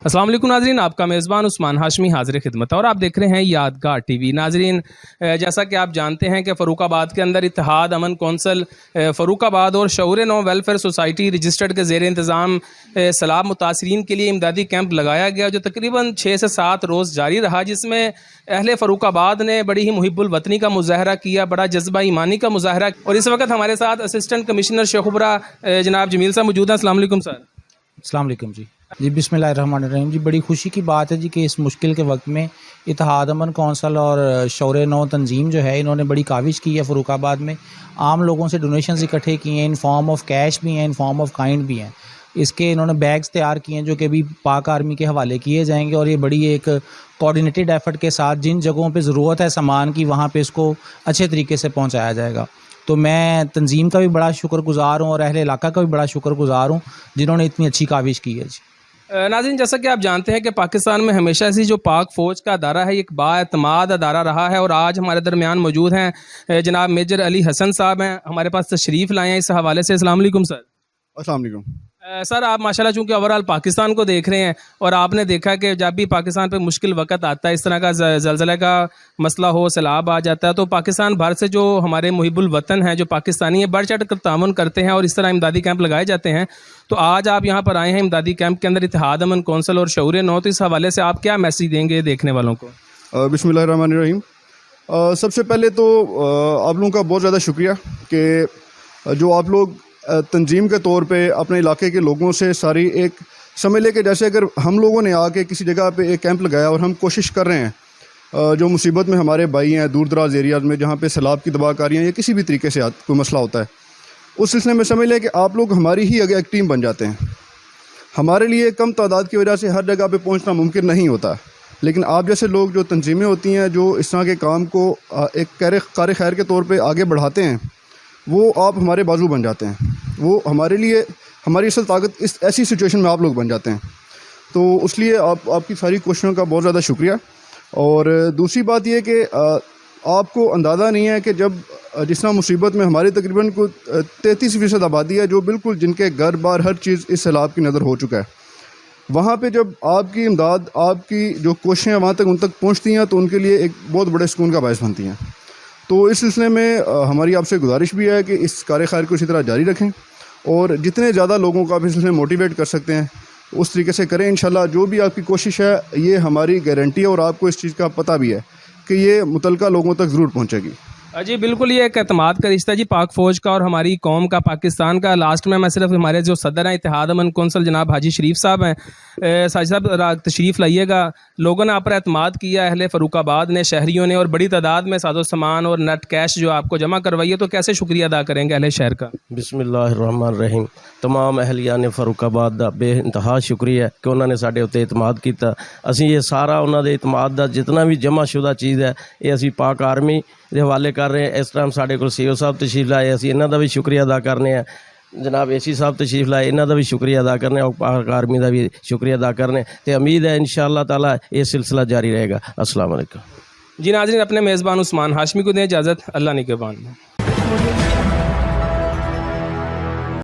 अस्सलाम वालेकुम नाजरीन, आपका मेज़बान उस्मान हाशमी हाजिर खिदमत और आप देख रहे हैं यादगार टीवी। नाजरीन, जैसा कि आप जानते हैं कि फ़र्रुखाबाद के अंदर इत्तेहाद अमन कौंसल फ़र्रुखाबाद और शऊर नौ वेलफेयर सोसाइटी रजिस्टर्ड के ज़ेर इंतज़ाम सैलाब मुतासरीन के लिए इमदादी कैंप लगाया गया, जो तकरीबन 6 से 7 रोज़ जारी रहा, जिसमें अहले फ़र्रुखाबाद ने बड़ी ही मुहिब्बुल वतनी का मुज़ाहरा किया, बड़ा जज्बा ईमानी का मुज़ाहरा। और इस वक्त हमारे साथ असिस्टेंट कमिश्नर शेखुबरा जनाब जमील साहब मौजूद हैं। अस्सलाम वालेकुम सर। अस्सलाम वालेकुम जी बिस्मिल्लाहिर्रहमानिर्रहीम जी। बड़ी खुशी की बात है जी कि इस मुश्किल के वक्त में इत्तेहाद अमन कौंसल और शऊर नौ तंजीम जो है, इन्होंने बड़ी काविश की है। फ़र्रुखाबाद में आम लोगों से डोनेशंस इकट्ठे किए हैं, इन फॉर्म ऑफ कैश भी हैं, इन फॉर्म ऑफ काइंड भी हैं। इसके इन्होंने बैग्स तैयार किए हैं जो कि अभी पाक आर्मी के हवाले किए जाएंगे, और ये बड़ी एक कोऑर्डिनेटेड एफर्ट के साथ जिन जगहों पे ज़रूरत है सामान की, वहाँ पे इसको अच्छे तरीके से पहुँचाया जाएगा। तो मैं तंजीम का भी बड़ा शुक्रगुज़ार हूँ और अहले इलाका का भी बड़ा शुक्रगुज़ार हूँ जिन्होंने इतनी अच्छी काविश की है जी। नाज़रीन, जैसा कि आप जानते हैं कि पाकिस्तान में हमेशा से जो पाक फ़ौज का अदारा है, एक बाएतमाद अदारा रहा है, और आज हमारे दरमियान मौजूद हैं जनाब मेजर अली हसन साहब हैं, हमारे पास तशरीफ़ लाए हैं इस हवाले से। अस्सलाम वालेकुम सर। अस्सलाम वालेकुम सर, आप माशाल्लाह चूँकि ओवरऑल पाकिस्तान को देख रहे हैं, और आपने देखा कि जब भी पाकिस्तान पे मुश्किल वक्त आता है, इस तरह का ज़लज़ले का मसला हो, सैलाब आ जाता है, तो पाकिस्तान भर से जो हमारे मुहिब्बुल वतन हैं, जो पाकिस्तानी हैं, बढ़ चढ़ कर तामुन करते हैं और इस तरह इमदादी कैंप लगाए जाते हैं। तो आज आप यहाँ पर आए हैं इमदादी कैंप के अंदर इत्तेहाद अमन कौंसल और शऊर नौ, तो इस हवाले से आप क्या मैसेज देंगे देखने वालों को? बिस्मिल्लाहिर्रहमानिर्रहीम। सबसे पहले तो आप लोगों का बहुत ज़्यादा शुक्रिया कि जो आप लोग तंजीम के तौर पे अपने इलाके के लोगों से सारी एक समझ ले कि जैसे अगर हम लोगों ने आके किसी जगह पे एक कैंप लगाया और हम कोशिश कर रहे हैं जो मुसीबत में हमारे भाई हैं दूर दराज एरियाज़ में, जहाँ पे सैलाब की दबाकारियाँ या किसी भी तरीके से कोई मसला होता है, उस सिलसिले में समझ लें कि आप लोग हमारी ही एक टीम बन जाते हैं। हमारे लिए कम तादाद की वजह से हर जगह पे पहुंचना मुमकिन नहीं होता, लेकिन आप जैसे लोग जो तंजीमें होती हैं जो इस तरह के काम को एक कार खैर के तौर पे आगे बढ़ाते हैं, वो आप हमारे बाजू बन जाते हैं। वो हमारे लिए हमारी असल ताकत इस ऐसी सिचुएशन में आप लोग बन जाते हैं। तो उसलिए आपकी सारी कोशिशों का बहुत ज़्यादा शुक्रिया। और दूसरी बात ये कि आपको अंदाज़ा नहीं है कि जब जिस तरह मुसीबत में हमारी तकरीबन को 33% आबादी है जो बिल्कुल जिनके घर बार हर चीज़ इस सैलाब की नज़र हो चुका है, वहाँ पे जब आपकी इमदाद, आपकी जो कोशिशें वहाँ तक उन तक पहुँचती हैं, तो उनके लिए एक बहुत बड़े सुकून का बायस बनती हैं। तो इस सिलसिले में हमारी आपसे गुजारिश भी है कि इस कार खैर को इसी तरह जारी रखें, और जितने ज़्यादा लोगों को आप इस सिलसिले में मोटिवेट कर सकते हैं उस तरीके से करें। इंशाल्लाह जो भी आपकी कोशिश है, ये हमारी गारंटी है, और आपको इस चीज़ का पता भी है कि ये मुतलका लोगों तक ज़रूर पहुँचेगी। जी बिल्कुल, ये एक एतमाद का रिश्ता जी पाक फ़ौज का और हमारी कौम का, पाकिस्तान का। लास्ट में मैं सिर्फ हमारे जो सदर हैं इत्तेहाद अमन कौंसल जनाब हाजी शरीफ साहब हैं, साजी साहब तशरीफ़ लाइएगा। लोगों ने आप पर एतमाद किया, अहले फ़र्रुखाबाद ने, शहरियों ने, और बड़ी तादाद में साजो सामान और नेट कैश जो आपको जमा करवाइए, तो कैसे शुक्रिया अदा करेंगे अहले शहर का? बिस्मिल्लाहिर्रहमानिर्रहीम। तमाम अहलियाने फ़र्रुखाबाद दा बेइंतहा शुक्रिया है कि उन्होंने साडे उत्ते इतमाद किया। असीं ये सारा उन्होंने इतमाद दा जितना भी जमा शुदा चीज़ है, ये असीं पाक आर्मी के हवाले कर रहे हैं। इस टाइम साढ़े को सीओ साहब तशरीफ लाए, असीं इन्हां दा भी शुक्रिया अदा करने हैं। जनाब एसी साहब तशरीफ लाए, इन्हां दा भी शुक्रिया अदा करने, और पाक आर्मी का भी शुक्रिया अदा करने, तो उम्मीद है इंशाअल्लाह ताला ये सिलसिला जारी रहेगा। अस्सलाम वालेकुम। जी नाज़रीन, अपने मेज़बान उस्मान हाशमी को दें इजाज़त। अल्लाह निगहबान।